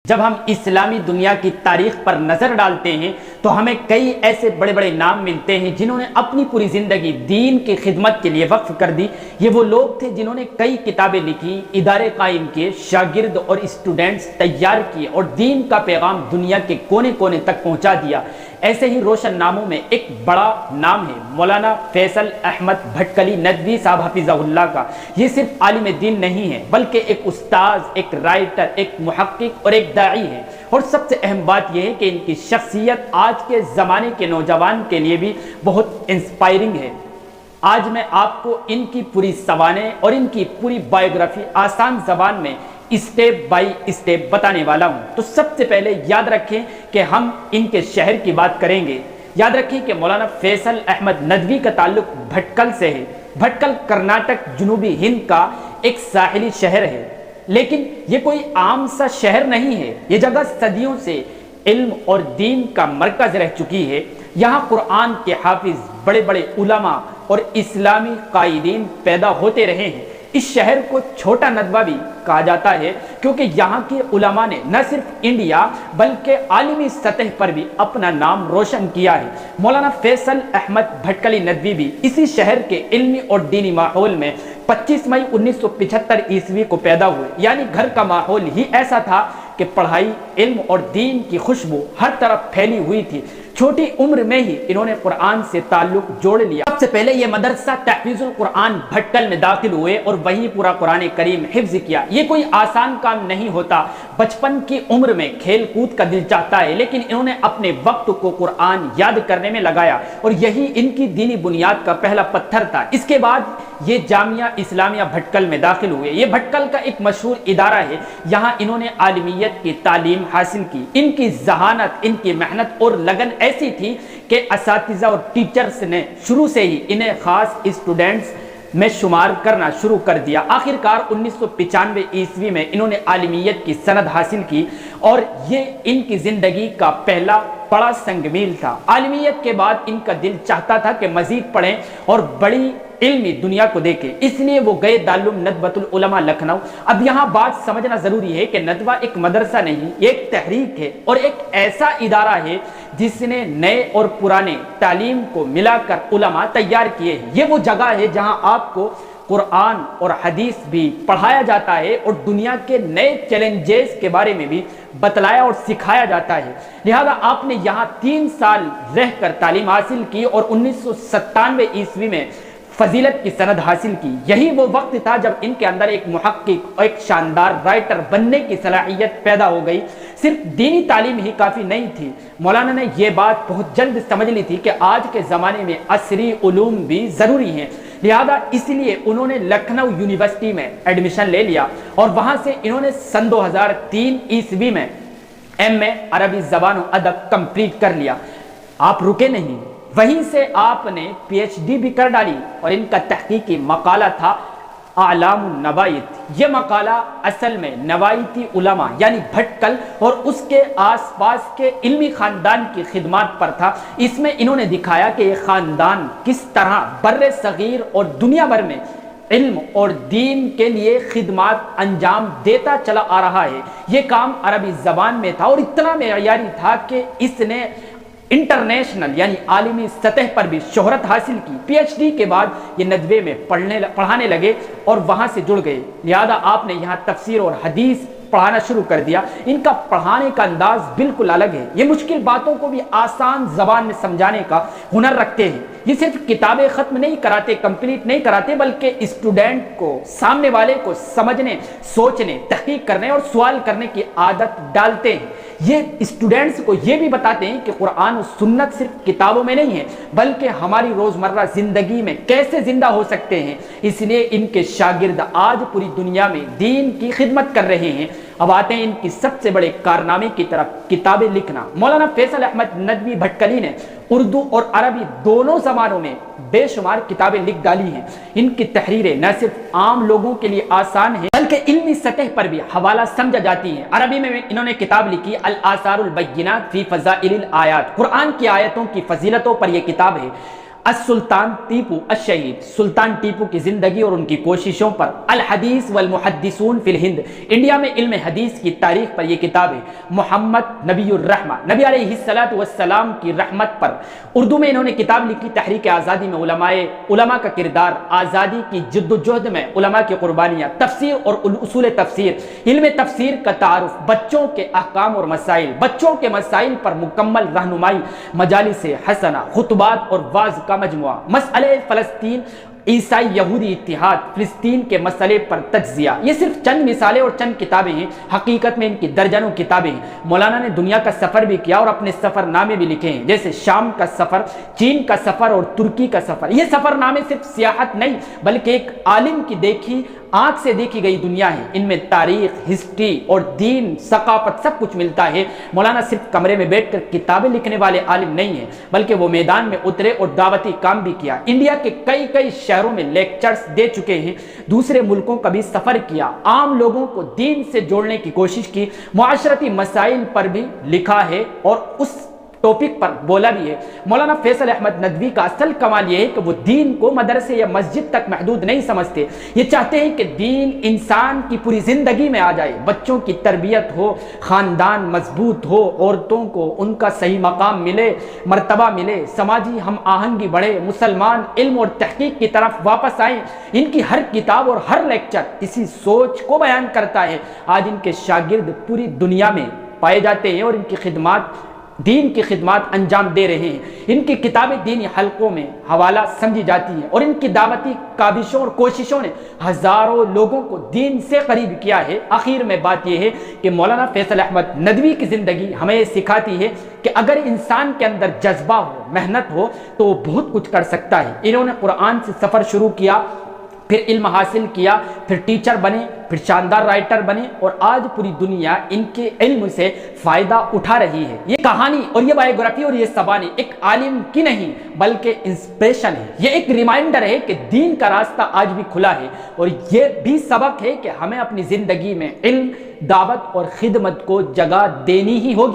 جب ہم اسلامی دنیا کی تاریخ پر نظر ڈالتے ہیں تو ہمیں کئی ایسے بڑے بڑے نام ملتے ہیں جنہوں نے اپنی پوری زندگی دین کی خدمت کے لیے وقف کر دی۔ یہ وہ لوگ تھے جنہوں نے کئی کتابیں لکھی، ادارے قائم کیے، شاگرد اور اسٹوڈنٹس تیار کیے اور دین کا پیغام دنیا کے کونے کونے تک پہنچا دیا۔ ایسے ہی روشن ناموں میں ایک بڑا نام ہے مولانا فیصل احمد بھٹکلی ندوی صاحب حفظہ اللہ کا۔ یہ صرف عالم دین نہیں ہے بلکہ ایک استاذ، ایک رائٹر، ایک محقق اور ایک داعی ہے۔ اور سب سے اہم بات یہ ہے کہ ان کی شخصیت آج کے زمانے کے نوجوان کے لیے بھی بہت انسپائرنگ ہے۔ آج میں آپ کو ان کی پوری سوانح اور ان کی پوری بائیوگرافی آسان زبان میں اسٹیپ بائی اسٹیپ بتانے والا ہوں۔ تو سب سے پہلے یاد رکھیں کہ ہم ان کے شہر کی بات کریں گے۔ یاد رکھیں کہ مولانا فیصل احمد ندوی کا تعلق بھٹکل سے ہے۔ بھٹکل کرناٹک جنوبی ہند کا ایک ساحلی شہر ہے، لیکن یہ کوئی عام سا شہر نہیں ہے۔ یہ جگہ صدیوں سے علم اور دین کا مرکز رہ چکی ہے۔ یہاں قرآن کے حافظ، بڑے بڑے علماء اور اسلامی قائدین پیدا ہوتے رہے ہیں۔ اس شہر کو چھوٹا ندوہ بھی کہا جاتا ہے کیونکہ یہاں کے علماء نے نہ صرف انڈیا بلکہ عالمی سطح پر بھی اپنا نام روشن کیا ہے۔ مولانا فیصل احمد بھٹکلی ندوی بھی اسی شہر کے علمی اور دینی ماحول میں 25 مئی 1975 عیسوی کو پیدا ہوئے۔ یعنی گھر کا ماحول ہی ایسا تھا کہ پڑھائی، علم اور دین کی خوشبو ہر طرف پھیلی ہوئی تھی۔ چھوٹی عمر میں ہی انہوں نے قرآن سے تعلق جوڑ لیا۔ سب سے پہلے یہ مدرسہ تحفیظ القرآن بھٹکل میں داخل ہوئے اور وہیں پورا قرآن کریم حفظ کیا۔ یہ کوئی آسان کام نہیں ہوتا۔ بچپن کی عمر میں کھیل کود کا دل چاہتا ہے، لیکن انہوں نے اپنے وقت کو قرآن یاد کرنے میں لگایا اور یہی ان کی دینی بنیاد کا پہلا پتھر تھا۔ اس کے بعد یہ جامعہ اسلامیہ بھٹکل میں داخل ہوئے۔ یہ بھٹکل کا ایک مشہور ادارہ ہے۔ یہاں انہوں نے عالمیت کی تعلیم حاصل کی۔ ان کی ذہانت، ان کی محنت اور لگن ایسی تھی کہ اساتذہ اور ٹیچرز نے شروع سے ہی انہیں خاص اسٹوڈنٹس میں شمار کرنا شروع کر دیا۔ آخر کار 1995 عیسوی میں انہوں نے عالمیت کی سند حاصل کی اور یہ ان کی زندگی کا پہلا بڑا سنگ میل تھا۔ عالمیت کے بعد ان کا دل چاہتا تھا کہ مزید پڑھیں اور بڑی علمی دنیا کو دیکھیں، اس لیے وہ گئے دارالعلوم ندوۃ العلماء لکھنؤ۔ اب یہاں بات سمجھنا ضروری ہے کہ ندوہ ایک مدرسہ نہیں، یہ ایک تحریک ہے اور ایک ایسا ادارہ ہے جس نے نئے اور پرانے تعلیم کو ملا کر علماء تیار کیے ہیں۔ یہ وہ جگہ ہے جہاں آپ کو قرآن اور حدیث بھی پڑھایا جاتا ہے اور دنیا کے نئے چیلنجز کے بارے میں بھی بتلایا اور سکھایا جاتا ہے۔ لہذا آپ نے یہاں 3 سال رہ کر تعلیم حاصل کی اور 1997 عیسوی میں فضیلت کی سند حاصل کی۔ یہی وہ وقت تھا جب ان کے اندر ایک محقق اور ایک شاندار رائٹر بننے کی صلاحیت پیدا ہو گئی۔ صرف دینی تعلیم ہی کافی نہیں تھی۔ مولانا نے یہ بات بہت جلد سمجھ لی تھی کہ آج کے زمانے میں عصری علوم بھی ضروری ہیں۔ لہذا اس لیے انہوں نے لکھنؤ یونیورسٹی میں ایڈمیشن لے لیا اور وہاں سے انہوں نے سن 2003 عیسوی میں ایم اے عربی زبان و ادب کمپلیٹ کر لیا۔ آپ رکے نہیں، وہیں سے آپ نے پی ایچ ڈی بھی کر ڈالی اور ان کا تحقیقی مقالہ تھا اعلام النوائت۔ یہ مقالہ اصل میں نوائتی علماء یعنی بھٹکل اور اس کے آس پاس کے علمی خاندان کی خدمات پر تھا۔ اس میں انہوں نے دکھایا کہ یہ خاندان کس طرح بر صغیر اور دنیا بھر میں علم اور دین کے لیے خدمات انجام دیتا چلا آ رہا ہے۔ یہ کام عربی زبان میں تھا اور اتنا معیاری تھا کہ اس نے انٹرنیشنل یعنی عالمی سطح پر بھی شہرت حاصل کی۔ پی ایچ ڈی کے بعد یہ ندوے میں پڑھانے لگے اور وہاں سے جڑ گئے۔ لہذا آپ نے یہاں تفسیر اور حدیث پڑھانا شروع کر دیا۔ ان کا پڑھانے کا انداز بالکل الگ ہے۔ یہ مشکل باتوں کو بھی آسان زبان میں سمجھانے کا ہنر رکھتے ہیں۔ یہ صرف کتابیں ختم نہیں کراتے، کمپلیٹ نہیں کراتے، بلکہ اسٹوڈنٹ کو، سامنے والے کو سمجھنے، سوچنے، تحقیق کرنے اور سوال کرنے کی عادت ڈالتے ہیں۔ یہ اسٹوڈنٹس کو یہ بھی بتاتے ہیں کہ قرآن و سنت صرف کتابوں میں نہیں ہے بلکہ ہماری روزمرہ زندگی میں کیسے زندہ ہو سکتے ہیں۔ اس لیے ان کے شاگرد آج پوری دنیا میں دین کی خدمت کر رہے ہیں۔ اب آتے ہیں ان کی سب سے بڑے کارنامے کی طرف، کتابیں لکھنا۔ مولانا فیصل احمد ندوی بھٹکلی نے اردو اور عربی دونوں زبانوں میں بے شمار کتابیں لکھ ڈالی ہیں۔ ان کی تحریریں نہ صرف عام لوگوں کے لیے آسان ہیں بلکہ علمی سطح پر بھی حوالہ سمجھا جاتی ہیں۔ عربی میں انہوں نے کتاب لکھی الآثار البینات فی فضائل الآیات، قرآن کی آیتوں کی فضیلتوں پر یہ کتاب ہے۔ السلطان ٹیپو الشہید، سلطان ٹیپو کی زندگی اور ان کی کوششوں پر الحدیث والمحدثون فی الہند، انڈیا میں علم حدیث کی تاریخ پر یہ کتاب ہے۔ محمد نبی الرحمہ، نبی علیہ الصلوۃ والسلام کی رحمت پر اردو میں انہوں نے کتاب لکھی۔ تحریک آزادی میں علماء کا کردار، آزادی کی جد و جہد میں علماء کی قربانیاں، تفسیر اور اصول تفسیر، علم تفسیر کا تعارف، بچوں کے احکام اور مسائل، بچوں کے مسائل پر مکمل رہنمائی، مجالس حسنہ، خطبات اور واعظ کا مجموعہ، مسئلہ فلسطین، عیسائی یہودی اتحاد، فلسطین کے مسئلے پر تجزیہ۔ یہ صرف چند مثالیں اور چند کتابیں ہیں، حقیقت میں ان کی درجنوں کتابیں ہیں۔ مولانا نے دنیا کا سفر بھی کیا اور اپنے سفر نامے بھی لکھے ہیں، جیسے شام کا سفر، چین کا سفر اور ترکی کا سفر۔ یہ سفر نامے صرف سیاحت نہیں بلکہ ایک عالم کی دیکھی آنکھ سے دیکھی گئی دنیا ہے۔ ان میں تاریخ، ہسٹری اور دین، ثقافت سب کچھ ملتا ہے۔ مولانا صرف کمرے میں بیٹھ کر کتابیں لکھنے والے عالم نہیں ہیں بلکہ وہ میدان میں اترے اور دعوتی کام بھی کیا۔ انڈیا کے کئی شہروں میں لیکچرز دے چکے ہیں، دوسرے ملکوں کا بھی سفر کیا، عام لوگوں کو دین سے جوڑنے کی کوشش کی، معاشرتی مسائل پر بھی لکھا ہے اور اس ٹاپک پر بولا بھی ہے۔ مولانا فیصل احمد ندوی کا اصل کمال یہ ہے کہ وہ دین کو مدرسے یا مسجد تک محدود نہیں سمجھتے، یہ چاہتے ہیں کہ دین انسان کی پوری زندگی میں آ جائے، بچوں کی تربیت ہو، خاندان مضبوط ہو، عورتوں کو ان کا صحیح مقام ملے، مرتبہ ملے، سماجی ہم آہنگی بڑھے، مسلمان علم اور تحقیق کی طرف واپس آئیں۔ ان کی ہر کتاب اور ہر لیکچر اسی سوچ کو بیان کرتا ہے۔ آج ان کے شاگرد پوری دنیا میں پائے جاتے ہیں اور ان کی خدمات، دین کی خدمات انجام دے رہے ہیں۔ ان کی کتابیں دینی حلقوں میں حوالہ سمجھی جاتی ہیں اور ان کی دعوتی کاوشوں اور کوششوں نے ہزاروں لوگوں کو دین سے قریب کیا ہے۔ آخر میں بات یہ ہے کہ مولانا فیصل احمد ندوی کی زندگی ہمیں یہ سکھاتی ہے کہ اگر انسان کے اندر جذبہ ہو، محنت ہو تو وہ بہت کچھ کر سکتا ہے۔ انہوں نے قرآن سے سفر شروع کیا، پھر علم حاصل کیا، پھر ٹیچر بنے، پھر شاندار رائٹر بنے اور آج پوری دنیا ان کے علم سے فائدہ اٹھا رہی ہے۔ یہ کہانی اور یہ بائیوگرافی اور یہ سوانح ایک عالم کی نہیں بلکہ انسپریشن ہے۔ یہ ایک ریمائنڈر ہے کہ دین کا راستہ آج بھی کھلا ہے اور یہ بھی سبق ہے کہ ہمیں اپنی زندگی میں علم، دعوت اور خدمت کو جگہ دینی ہی ہوگی۔